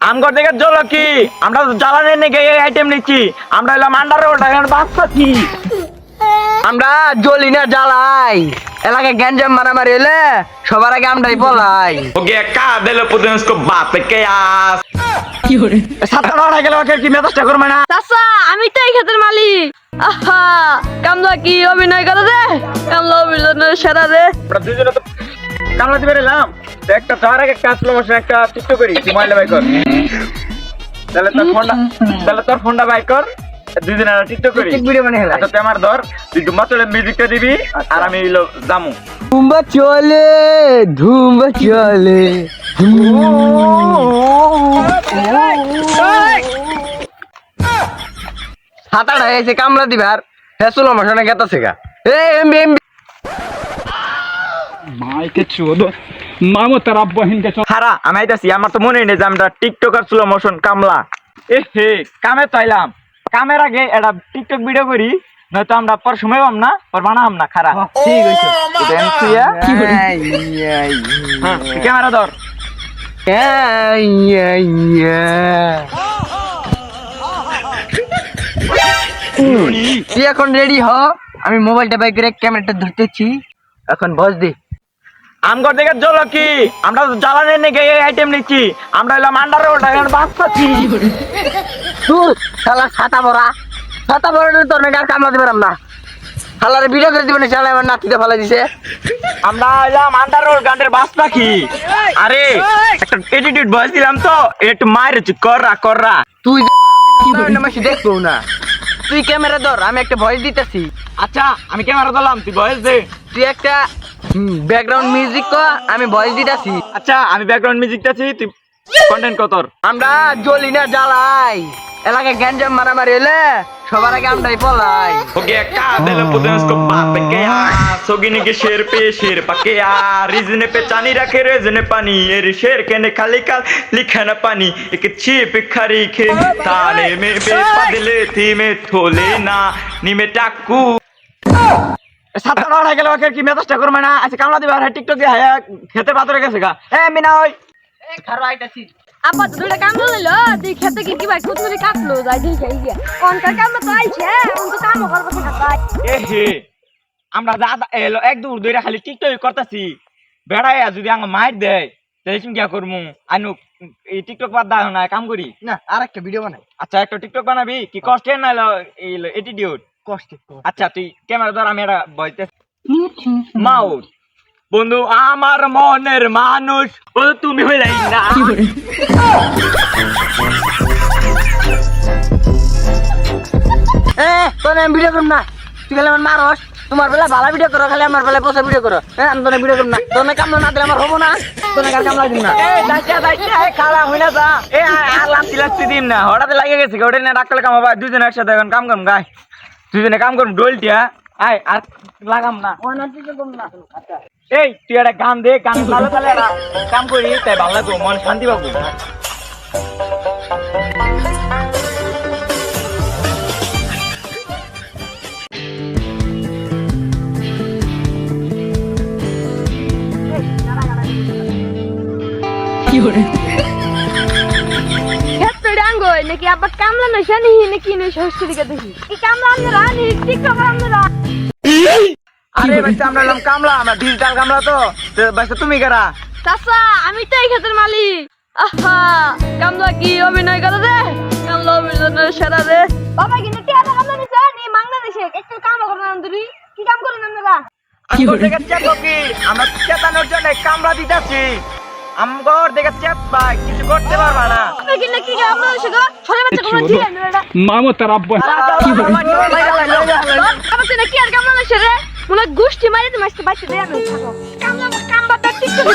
আমগর দেখে চলো কি আমরা তো জ্বালানি নাকি এই আইটেম নিচ্ছি আমরা হলাম আন্ডারওয়ার্ল্ড এখন বাঁচছি আমরা জ্বলি না জ্বালাই এলাকায় গ্যাঞ্জাম মারামারি হলে সবার আগে আমরাই বলাই ওকে cadê o podemos combater que as সাতটা লড়াই গেল ওকে কি মেজাজটা করবে না চাচা আমি তো এই ক্ষেতের মালিক। আহা কামলা কি অভিনয় করে রে, কামলা অভিনয় সেরা রে। আমরা দুইজনে তো কামলা দিবে এলাম একটা তার আগে কাজ প্রমোশন একটা টিকটক করি তুই মোবাইলে বাই কর তাহলে তোর ফোনটা বাই কর দুইজনে টিকটক করি ভিডিও বানাই হেলা আচ্ছা তুই আমার ধর তুই মাত্র মিউজিকটা দিবি আর আমি হইলো জামু ধুম্বা চলে হাতাটা এসে কামলা দিবার হেসুল আমার সঙ্গে গেতাছে গা এমবি मायके चोदो मामो तेरा बहन के হারা আমি আইতাছি আমার তো মনে নেই যে আমরা টিকটকার স্লো মোশন কামলা এ হে কামে চাইলাম কামের আগে একটা টিকটক ভিডিও করি নয়তো আমরা পর সময় পাম না পর বানাম না খারা ঠিক হইছে হ্যাঁ ক্যামেরা ধর তুই এখন রেডি হ আমি মোবাইলটা বাই করে ক্যামেরাটা ধরতেছি এখন বস দি আমগর দেখে চলো কি আমরা তো জ্বালানি নাকি এই আইটেম নিচ্ছি আমরা হলাম আন্ডারওয়ার্ল্ড এখন বাঁচছি তুই শালা ছাতা বড় তোর নাকি আর কামলা দিবে না শালারে ভিডিও করে দিবেন শালা আমার নাতিতে ফেলা দিছে আমরা হলাম আন্ডারওয়ার্ল্ড গানের বাস পাখি আরে একটা এটিটিউড ভয়েস দিলাম তো একটু মায়ের কররা তুই যে দেখবো না তুই ক্যামেরা ধর আমি একটা ভয়েস দিতেছি আচ্ছা আমি ক্যামেরা ধরলাম তুই ভয়েস দে তুই একটা ব্যাকগ্রাউন্ড মিউজিক কর আমি ভয়েস দিতেছি আচ্ছা আমি ব্যাকগ্রাউন্ড মিউজিক দিতেছি তুই কন্টেন্ট কতর আমরা জ্বলি না জ্বালাই এলাকায় গ্যাঞ্জাম মারামারি হলে সবার আগে আমরাই পলাই okay cadê o podemos combater que as सोगिनी के शेर पे शेर पके आ रिजने पे चानी रखे रेजने पानी ये शेर के ने खाली काल लिखा ना पानी एक छिप खरी खे ताने में बेपदले थी में थोले ना नी में टाकू সাতটা লড়াই গেল ওকে কি মেজাজটা করবে না আচ্ছা কামলা দিবা আর টিকটক দিয়ে হায়া খেতে পাতরে গেছে গা এ মিনা ওই খারো আইতাছি আপা তো দুইটা কামলা লইলো তুই খেতে কি ভাই কুতমুরি কাটলো যাই দেখি আইয়া কোনকার কামলা তো আইছে কোন তো কামও করবে না ভাই। এ হে আমরা যা এলো এক দূর দইরা খালি টিকটক করতেছি বেড়াইয়া যদি আঙ্গ মাইর দেয় তাহলে তুমি কি করমু আনু এই টিকটক বাদ দাও না কাম করি না আরেকটা ভিডিও বানাই আচ্ছা একটা টিকটক বানাবি কি কষ্টের না এই এটিটিউড কষ্ট আচ্ছা তুই ক্যামেরা ধর আমি এটা বলতে মাউথ বন্ধু আমার মনের মানুষ বন্ধু তুমি হইলাই না তোনে আমি ভিডিও করব না তুই খালি আমার মারস তোমার বেলা ভালো ভিডিও করো খালি আমার বেলা পয়সা ভিডিও করো আমি তোনে ভিডিও করব না তোনে কামলা না দিলে আমার হবো না তোনে কার কামলা দিন না এই দাইটা খালা হইনা যা এ আর লাস্তি দিম না হঠাৎ লাগে গেছে ওটা না ডাক্তার কামাবা দুইজন একসাথে এখন কাম করম গায় দুইজনে কাম করম ডলটিয়া আয় আর লাগাম না এই তুই একটা গান দে গান ভালো তাহলে কাম করি তাই ভালো লাগবো মন শান্তি পাবো ক্ষেত্রে ডাঙ্গই নাকি আবার কামলা নইছে নাকি নইছে হস্তিকে দেখি কি কামলা আমরা নি টিকটক আমরা আরে ভাই আমরা হলাম কামলা আমরা ডিজিটাল কামলা তো ভাই তুমি কারা চাচা আমি তো এই ক্ষেতের মালিক। আহা কামলা কি অভিনয় করে রে, কামলা অভিনয় সেরা রে। বাবা কিন্তু টিয়া কামলা নিছে নি মাংনা দিছে একটু কাম করে না দুরি কি কাম করেন আপনারা আমগর দেখে চেক কি আমরা চেতানোর জন্য কামলা দিতেছি আমগর দেখে চেত ভাই কিছু করতে পারবা না আপনি কিন্তু কি কাম করেন গো ছলে বাচ্চা কোন ছিল না मामो तेरा बहन আমার তো নাকি আর কামলা নিছে রে মুলা গুষ্টি মারি তো মারতে বাচ্চা দেয়া না কামলা কামবা টিকটক